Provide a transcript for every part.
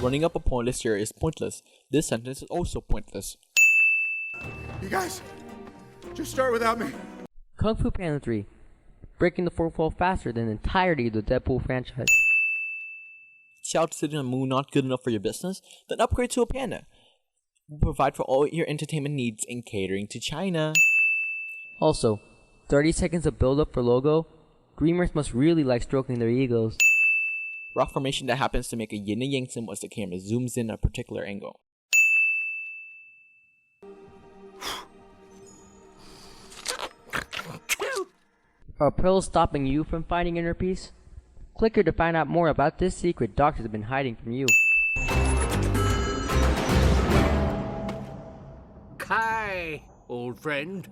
Running up a pointless chair is pointless. This sentence is also pointless. You guys, just start without me. Kung Fu Panda 3, breaking the fourth wall faster than the entirety of the Deadpool franchise. Shout sitting on the moon not good enough for your business? Then upgrade to a panda. We'll provide for all your entertainment needs in catering to China. Also, 30 seconds of build up for logo. Dreamers must really like stroking their egos. Rock formation that happens to make a yin and yang symbol as the camera zooms in at a particular angle. Are pills stopping you from finding inner peace? Click here to find out more about this secret doctors have been hiding from you. Kai, old friend.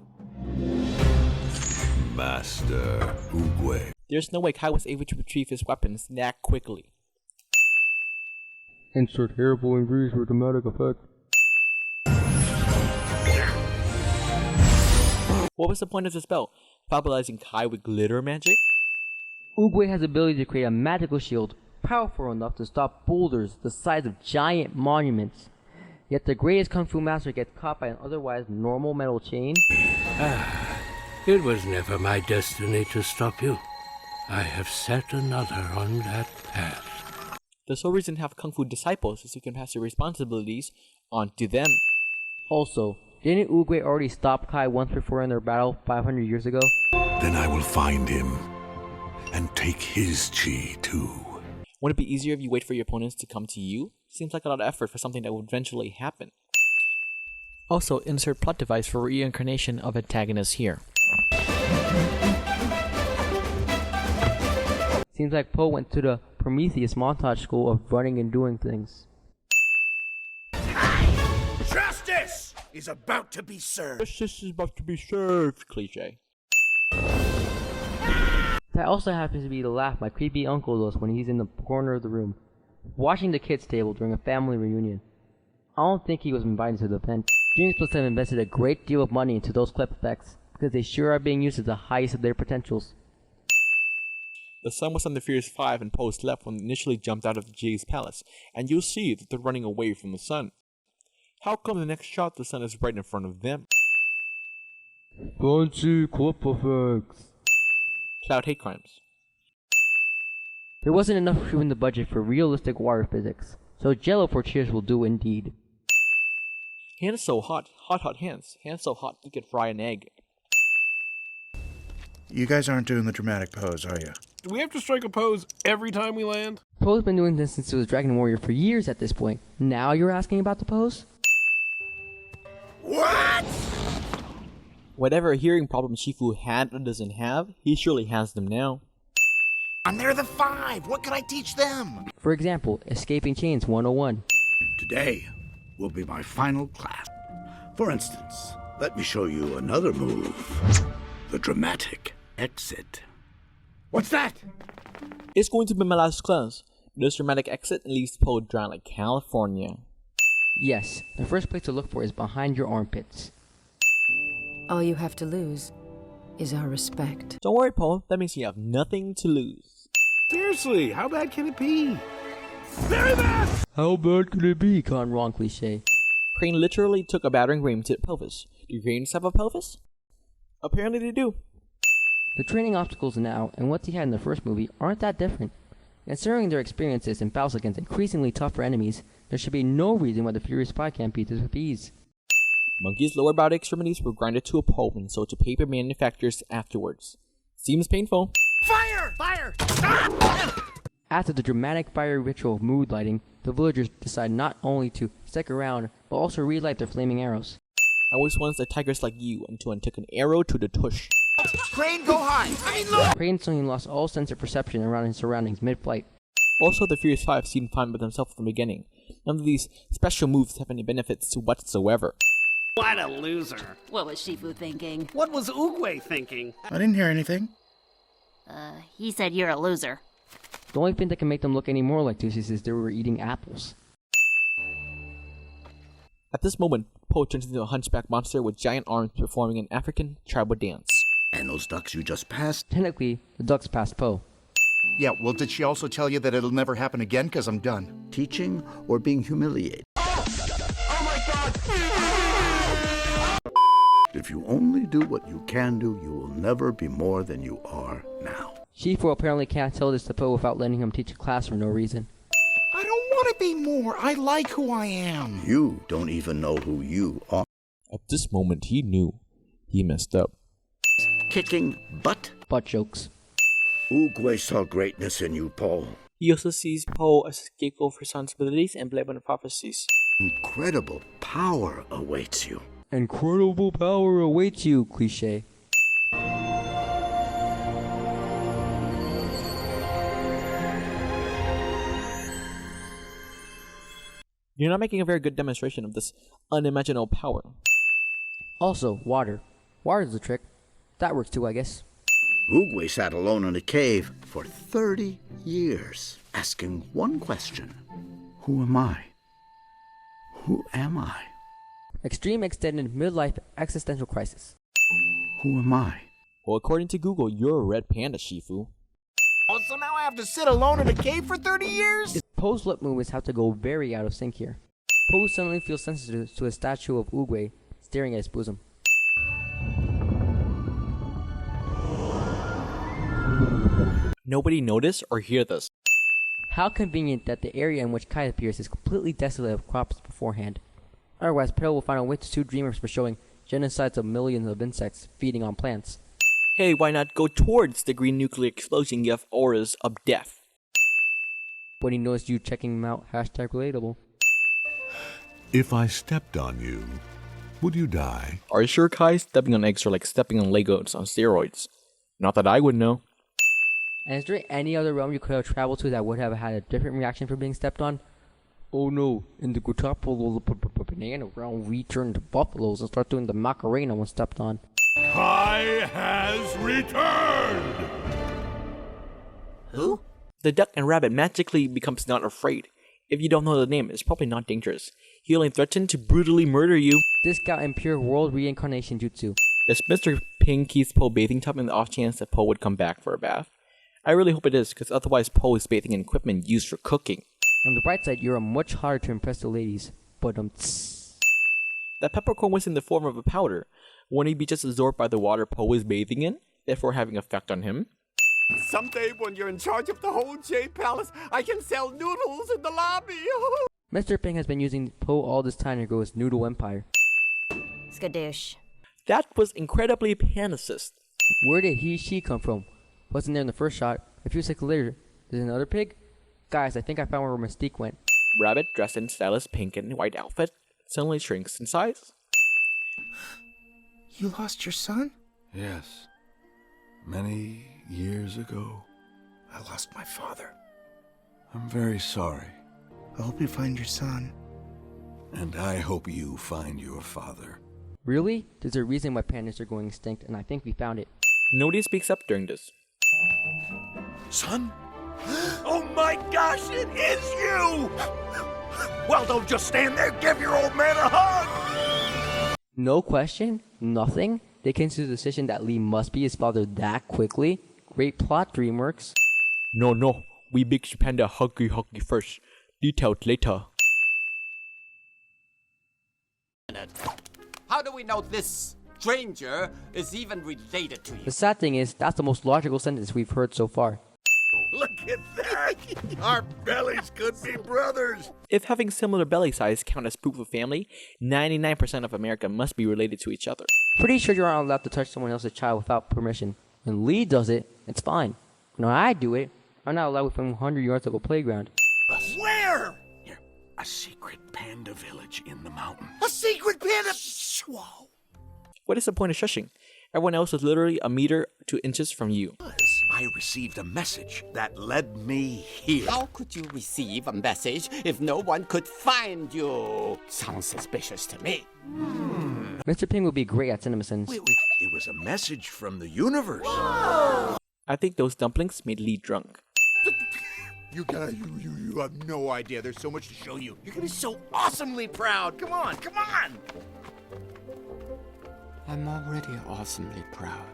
Master Oogway. There's no way Kai was able to retrieve his weapons that quickly. Insert hair blowing breeze for dramatic effect. What was the point of the spell? Fabulizing Kai with glitter magic? Oogway has the ability to create a magical shield powerful enough to stop boulders the size of giant monuments. Yet the greatest Kung Fu master gets caught by an otherwise normal metal chain. It was never my destiny to stop you. I have set another on that path. The sole reason to have Kung Fu disciples is so you can pass your responsibilities on to them. Also, didn't Oogway already stop Kai once before in their battle 500 years ago? Then I will find him and take his chi too. Wouldn't it be easier if you wait for your opponents to come to you? Seems like a lot of effort for something that would eventually happen. Also, insert plot device for reincarnation of antagonists here. Seems like Poe went to the Prometheus montage school of running and doing things. Justice is about to be served. Justice is about to be served, cliche. That also happens to be the laugh my creepy uncle does when he's in the corner of the room, watching the kids' table during a family reunion. I don't think he was invited to the event. Dreams Plus have invested a great deal of money into those clip effects, because they sure are being used to the highest of their potentials. The sun was on the Furious 5 and Poe's left when they initially jumped out of the Jay's palace, and you'll see that they're running away from the sun. How come the next shot the sun is right in front of them? Fancy clip effects. Cloud hate crimes. There wasn't enough room in the budget for realistic water physics, so Jello for cheers will do indeed. Hands so hot, hot hands. Hands so hot you could fry an egg. You guys aren't doing the dramatic pose, are you? Do we have to strike a pose every time we land? Poe's been doing this since he was Dragon Warrior for years at this point. Now you're asking about the pose? What? Whatever hearing problem Shifu had or doesn't have, he surely has them now. And they're the 5. What can I teach them? For example, Escaping Chains 101. Today will be my final class. For instance, let me show you another move. The dramatic exit. What's that? It's going to be my last class. This dramatic exit leaves Poe dry like California. Yes, the first place to look for is behind your armpits. All you have to lose is our respect. Don't worry, Poe. That means you have nothing to lose. Seriously, how bad can it be? Very bad! How bad could it be, gone wrong cliche? Crane literally took a battering ram to the pelvis. Do cranes have a pelvis? Apparently they do. The training obstacles now, and what he had in the first movie, aren't that different. Considering their experiences in battles against increasingly tougher enemies, there should be no reason why the Furious 5 can't beat this with ease. Monkey's lower body extremities were grinded to a pulp and sold to paper manufacturers afterwards. Seems painful. Fire! Fire! After the dramatic fire ritual of mood lighting, the villagers decide not only to stick around, but also relight their flaming arrows. I was once a tigress like you until I took an arrow to the tush. Crane, go high! I mean, look! Crane suddenly lost all sense of perception around his surroundings mid-flight. Also, the Furious 5 seemed fine with themselves from the beginning. None of these special moves have any benefits whatsoever. What a loser. What was Shifu thinking? What was Oogway thinking? I didn't hear anything. He said you're a loser. The only thing that can make them look any more like douches is they were eating apples. At this moment, Poe turns into a hunchback monster with giant arms performing an African tribal dance. And those ducks you just passed? Technically, the ducks passed Poe. Yeah, well, did she also tell you that it'll never happen again? Because I'm done. Teaching or being humiliated? Oh my God! If you only do what you can do, you will never be more than you are now. Shifu apparently can't tell this to Po without letting him teach a class for no reason. I don't want to be more. I like who I am. You don't even know who you are. At this moment, he knew he messed up. Kicking butt? Butt jokes. Oogway saw greatness in you, Paul. He also sees Po as a scapegoat for responsibilities and blame on prophecies. Incredible power awaits you. Incredible power awaits you, cliche. You're not making a very good demonstration of this unimaginable power. Also, water. Water's the trick. That works too, I guess. Oogway sat alone in a cave for 30 years, asking one question. Who am I? Who am I? Extreme extended midlife existential crisis. Who am I? Well, according to Google, you're a red panda, Shifu. Oh, so now I have to sit alone in a cave for 30 years? Po's lip movements have to go very out of sync here. Po suddenly feels sensitive to a statue of Oogway staring at his bosom. Nobody notice or hear this. How convenient that the area in which Kai appears is completely desolate of crops beforehand. Otherwise, Peril will find a way to sue dreamers for showing genocides of millions of insects feeding on plants. Hey, why not go towards the green nuclear explosion and give auras of death? When he noticed you checking him out, hashtag relatable. If I stepped on you, would you die? Are you sure, Kai? Stepping on eggs are like stepping on Legos on steroids. Not that I would know. And is there any other realm you could have traveled to that would have had a different reaction for being stepped on? Oh no, in the Guatapolo banana realm, we turn to buffaloes and start doing the Macarena when stepped on. Kai has returned! Who? The duck and rabbit magically becomes not afraid. If you don't know the name, it's probably not dangerous. He only threatened to brutally murder you. This got impure world reincarnation jutsu. Does Mr. Ping keep Po bathing tub in the off chance that Po would come back for a bath? I really hope it is, because otherwise Po is bathing in equipment used for cooking. On the bright side, you're much harder to impress the ladies. But That peppercorn was in the form of a powder. Wouldn't he be just absorbed by the water Po is bathing in, therefore having effect on him? Someday when you're in charge of the whole Jade Palace, I can sell noodles in the lobby. Mr. Ping has been using Po all this time to grow his noodle empire. Skadoosh. That was incredibly panicist. Where did she come from? Wasn't there in the first shot. A few seconds later, there's another pig? Guys, I think I found where Mystique went. Rabbit, dressed in stylish pink and white outfit, suddenly shrinks in size. You lost your son? Yes. Many years ago. I lost my father. I'm very sorry. I hope you find your son. And I hope you find your father. Really? There's a reason why pandas are going extinct, and I think we found it. Nobody speaks up during this. Son? Oh my gosh, it is you! Well, don't just stand there, give your old man a hug! No question? Nothing? They came to the decision that Lee must be his father that quickly? Great plot, DreamWorks. No, we big panda huggy first. Detailed later. How do we know this stranger is even related to you? The sad thing is, that's the most logical sentence we've heard so far. Look at that! Our bellies could be brothers! If having similar belly size count as proof of family, 99% of America must be related to each other. Pretty sure you're not allowed to touch someone else's child without permission. When Lee does it, it's fine. When I do it, I'm not allowed within 100 yards of a playground. Where? Here, a secret panda village in the mountains. A secret panda? Whoa. What is the point of shushing? Everyone else is literally a meter to inches from you. I received a message that led me here. How could you receive a message if no one could find you? Sounds suspicious to me. Mr. Ping would be great at CinemaSins. Wait, it was a message from the universe. I think those dumplings made Lee drunk. You guys, you have no idea. There's so much to show you. You're gonna be so awesomely proud. Come on, come on! I'm already awesomely proud.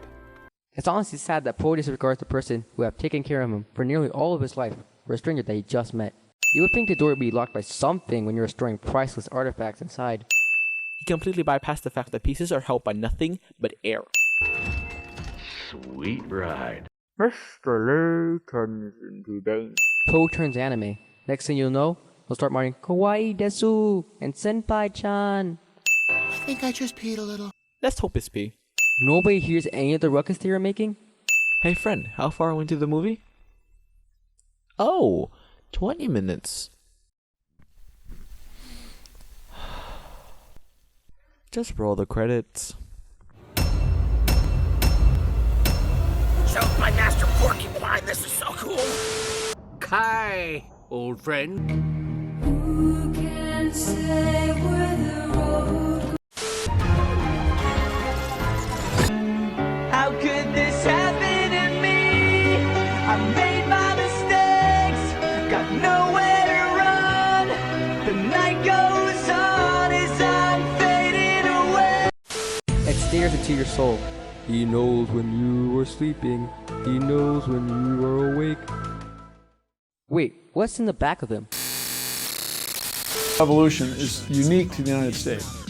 It's honestly sad that Poe disregards the person who have taken care of him for nearly all of his life for a stranger that he just met. You would think the door would be locked by something when you're storing priceless artifacts inside. He completely bypassed the fact that pieces are held by nothing but air. Sweet ride. Mr. Lee turns into Bane. Poe turns anime. Next thing you'll know, he'll start marking Kawaii Desu and Senpai-chan. I think I just peed a little. Let's hope it's P. Nobody hears any of the ruckus they are making? Hey friend, how far are we into the movie? Oh, 20 minutes. Just roll the credits. So my master porcupine, this is so cool. Kai, old friend. Who can say where the road? How could this happen to me? I made my mistakes, got nowhere to run. The night goes on as I'm fading away. It stares into your soul. He knows when you are sleeping. He knows when you are awake. Wait, what's in the back of him? Evolution is unique to the United States.